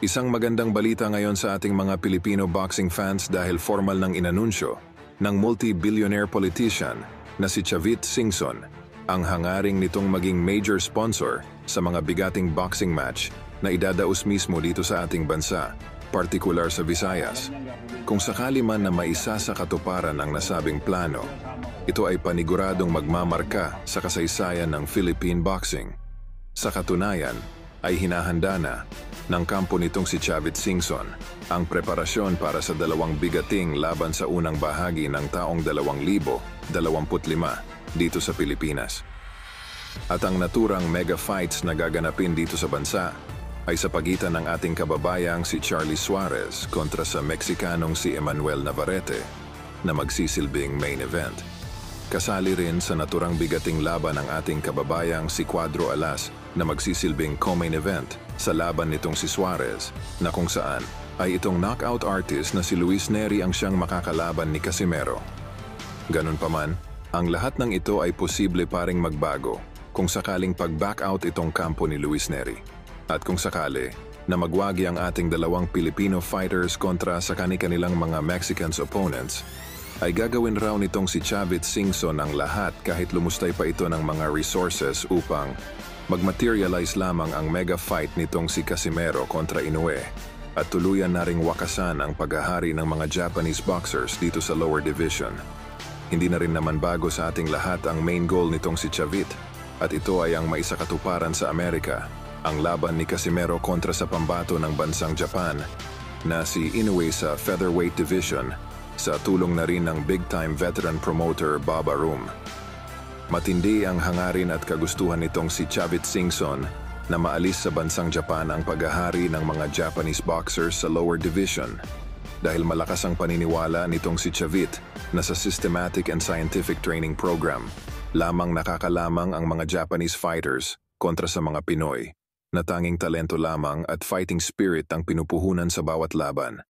Isang magandang balita ngayon sa ating mga Pilipino boxing fans dahil formal ng inanunsyo ng multi-billionaire politician na si Chavit Singson ang hangaring nitong maging major sponsor sa mga bigating boxing match na idadaos mismo dito sa ating bansa, partikular sa Visayas. Kung sakali man na maisa sa katuparan ang nasabing plano, ito ay paniguradong magmamarka sa kasaysayan ng Philippine boxing. Sa katunayan, ay hinahanda na ng kampo nitong si Chavit Singson ang preparasyon para sa dalawang bigating laban sa unang bahagi ng taong 2025 dito sa Pilipinas. At ang naturang mega fights na gaganapin dito sa bansa ay sa pagitan ng ating kababayang si Charlie Suarez kontra sa Meksikanong si Emmanuel Navarrete na magsisilbing main event. Kasali rin sa naturang bigating laban ng ating kababayang si Cuadro Alas na magsisilbing co-main event sa laban nitong si Suarez na kung saan ay itong knockout artist na si Luis Neri ang siyang makakalaban ni Casimero. Ganun pa man, ang lahat ng ito ay posible paring magbago kung sakaling pag-back out itong kampo ni Luis Neri. At kung sakali na magwagi ang ating dalawang Filipino fighters kontra sa kani-kanilang mga Mexicans opponents, ay gagawin raw nitong si Chavit Singson ang lahat kahit lumustay pa ito ng mga resources upang mag-materialize lamang ang mega fight nitong si Casimero kontra Inoue at tuluyan na ring wakasan ang paghahari ng mga Japanese boxers dito sa lower division. Hindi na rin naman bago sa ating lahat ang main goal nitong si Chavit at ito ay ang maisakatuparan sa Amerika, ang laban ni Casimero kontra sa pambato ng bansang Japan na si Inoue sa featherweight division sa tulong na rin ng big-time veteran promoter Bob Arum. Matindi ang hangarin at kagustuhan nitong si Chavit Singson na maalis sa bansang Japan ang paghahari ng mga Japanese boxers sa lower division dahil malakas ang paniniwala nitong si Chavit na sa systematic and scientific training program lamang nakakalamang ang mga Japanese fighters kontra sa mga Pinoy na tanging talento lamang at fighting spirit ang pinupuhunan sa bawat laban.